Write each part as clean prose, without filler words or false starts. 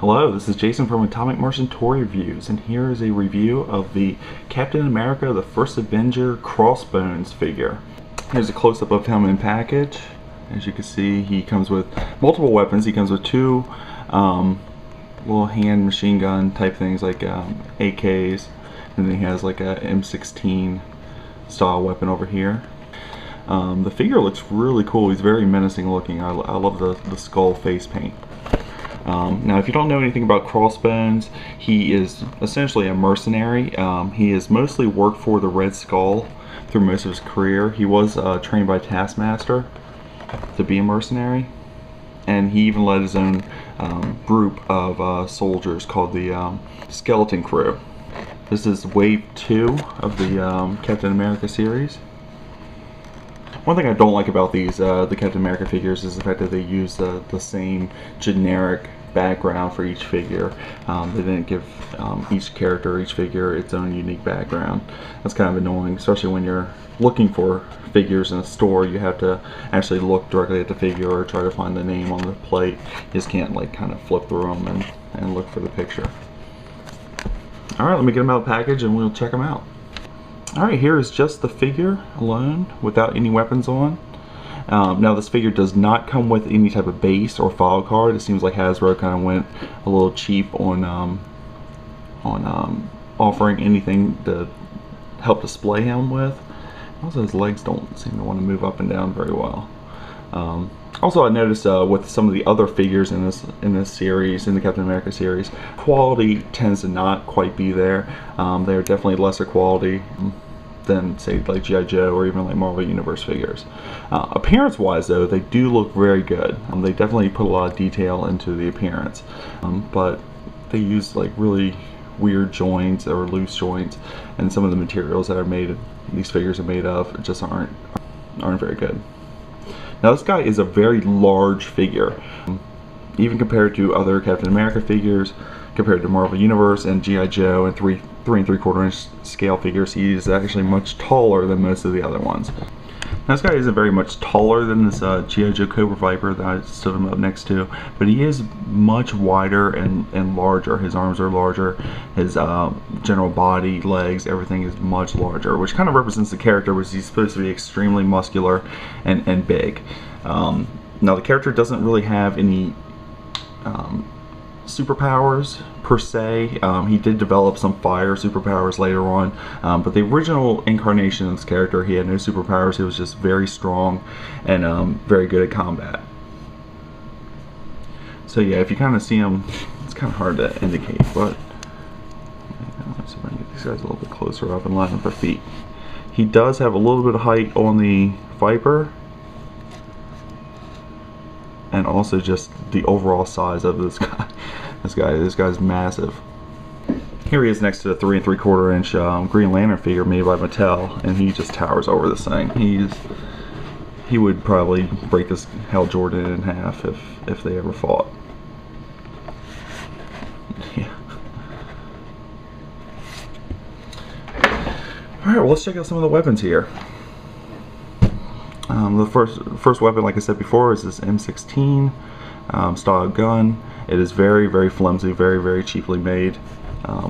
Hello, this is Jason from Atomic Martian Toy Reviews, and here is a review of the Captain America the First Avenger Crossbones figure. Here's a close-up of him in package. As you can see, he comes with multiple weapons. He comes with two little hand machine gun type things like AKs, and then he has like a M16 style weapon over here. The figure looks really cool. He's very menacing looking. I love the skull face paint. Now, if you don't know anything about Crossbones, he is essentially a mercenary. He has mostly worked for the Red Skull through most of his career. He was trained by Taskmaster to be a mercenary, and he even led his own group of soldiers called the Skeleton Crew. This is Wave 2 of the Captain America series. One thing I don't like about these the Captain America figures is the fact that they use the same generic background for each figure. They didn't give each character, each figure, its own unique background. That's kind of annoying, especially when you're looking for figures in a store. You have to actually look directly at the figure or try to find the name on the plate. You just can't like kind of flip through them and look for the picture. Alright, let me get them out of the package and we'll check them out. Alright, here is just the figure alone without any weapons on. Now this figure does not come with any type of base or file card. It seems like Hasbro kind of went a little cheap on offering anything to help display him with. Also, his legs don't seem to want to move up and down very well. Also, I noticed with some of the other figures in this series, in the Captain America series, quality tends to not quite be there. They are definitely lesser quality than, say, like G.I. Joe or even like Marvel Universe figures. Appearance-wise, though, they do look very good. They definitely put a lot of detail into the appearance, but they use like really weird joints or loose joints, and some of the materials that are made, these figures are made of, just aren't very good. Now this guy is a very large figure, even compared to other Captain America figures, compared to Marvel Universe and G.I. Joe and 3 3/4 inch scale figures. He is actually much taller than most of the other ones. Now this guy isn't very much taller than this G.I. Joe Cobra Viper that I stood him up next to, but he is much wider and larger. His arms are larger, his general body, legs, everything is much larger, which kind of represents the character, which he's supposed to be extremely muscular and big. Now the character doesn't really have any superpowers per se. He did develop some fire superpowers later on, but the original incarnation of this character, he had no superpowers. He was just very strong and very good at combat. So yeah, if you kind of see him, it's kind of hard to indicate, but let's see if I can get these guys a little bit closer up and line up their feet. He does have a little bit of height on the Viper, and also just the overall size of this guy. This guy's massive. Here he is next to the 3 3/4 inch Green Lantern figure made by Mattel, and he just towers over this thing. He would probably break this Hal Jordan in half if they ever fought. Yeah. All right, well, let's check out some of the weapons here. The first weapon, like I said before, is this M16 style gun. It is very, very flimsy, very, very cheaply made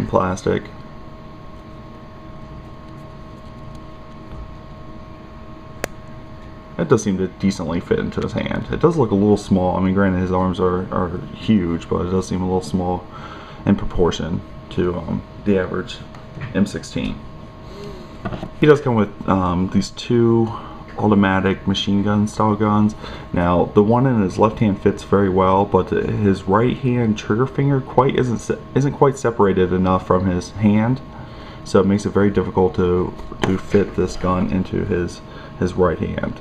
plastic. It does seem to decently fit into his hand. It does look a little small. I mean, granted, his arms are huge, but it does seem a little small in proportion to the average M16. He does come with these two automatic machine gun style guns. Now the one in his left hand fits very well, but his right hand trigger finger isn't quite separated enough from his hand, so it makes it very difficult to fit this gun into his right hand,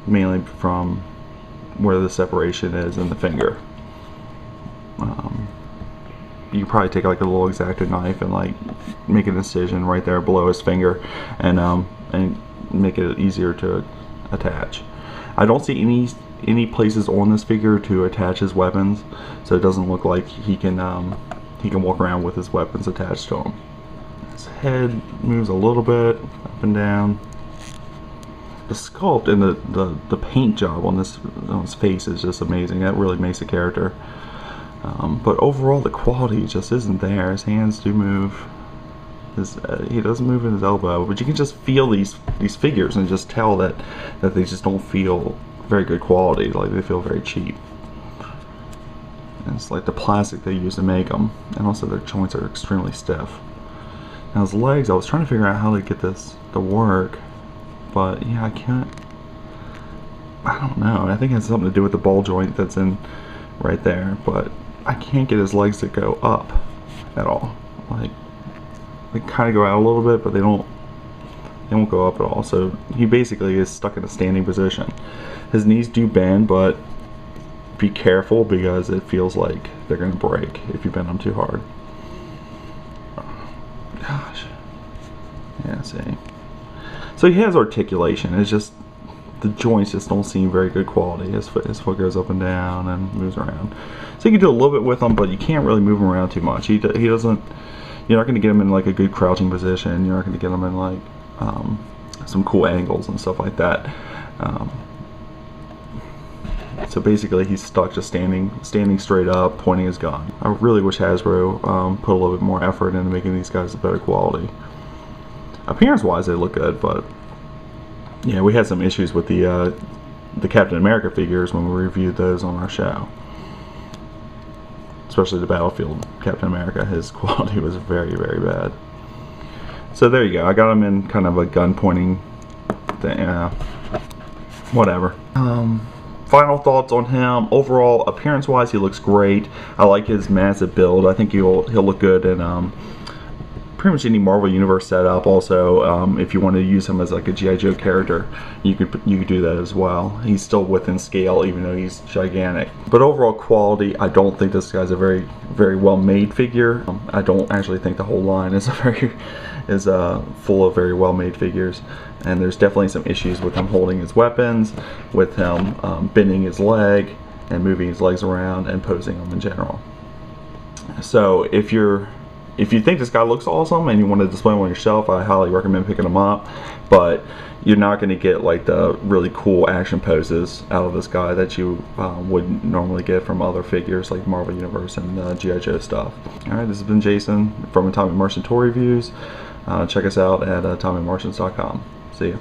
mainly from where the separation is in the finger. You could probably take like a little X-Acto knife and like make an incision right there below his finger and make it easier to attach. I don't see any places on this figure to attach his weapons, so it doesn't look like he can walk around with his weapons attached to him. His head moves a little bit up and down. The sculpt and the paint job on his face is just amazing. That really makes the character. But overall, the quality just isn't there. His hands do move. He doesn't move in his elbow, but you can just feel these figures and just tell that they just don't feel very good quality. Like, they feel very cheap. And it's like the plastic they use to make them, and also their joints are extremely stiff. Now his legs, I was trying to figure out how to get this to work, but yeah, I don't know. I think it has something to do with the ball joint that's in right there, but I can't get his legs to go up at all. Like, they kind of go out a little bit, but they won't go up at all. So he basically is stuck in a standing position. His knees do bend, but be careful because it feels like they're gonna break if you bend them too hard. Gosh. Yeah, see. So he has articulation. It's just the joints just don't seem very good quality. His foot goes up and down and moves around. So you can do a little bit with him, but you can't really move him around too much. He doesn't. You're not going to get him in like a good crouching position. You're not going to get him in like some cool angles and stuff like that. So basically, he's stuck just standing straight up, pointing his gun. I really wish Hasbro put a little bit more effort into making these guys a better quality. Appearance-wise, they look good, but yeah, we had some issues with the Captain America figures when we reviewed those on our show. Especially the Battlefield Captain America, his quality was very, very bad. So there you go. I got him in kind of a gun pointing thing. Whatever. Final thoughts on him. Overall, appearance-wise, he looks great. I like his massive build. I think he'll look good in pretty much any Marvel Universe setup. Also, if you want to use him as like a G.I. Joe character, you could do that as well. He's still within scale, even though he's gigantic. But overall quality, I don't think this guy's a very, very well made figure. I don't actually think the whole line is full of very well made figures. And there's definitely some issues with him holding his weapons, with him bending his leg and moving his legs around and posing them in general. So if you think this guy looks awesome and you want to display him on your shelf, I highly recommend picking him up. But you're not going to get like the really cool action poses out of this guy that you would normally get from other figures like Marvel Universe and G.I. Joe stuff. Alright, this has been Jason from Atomic Martian Toy Reviews. Check us out at AtomicMartians.com. See you.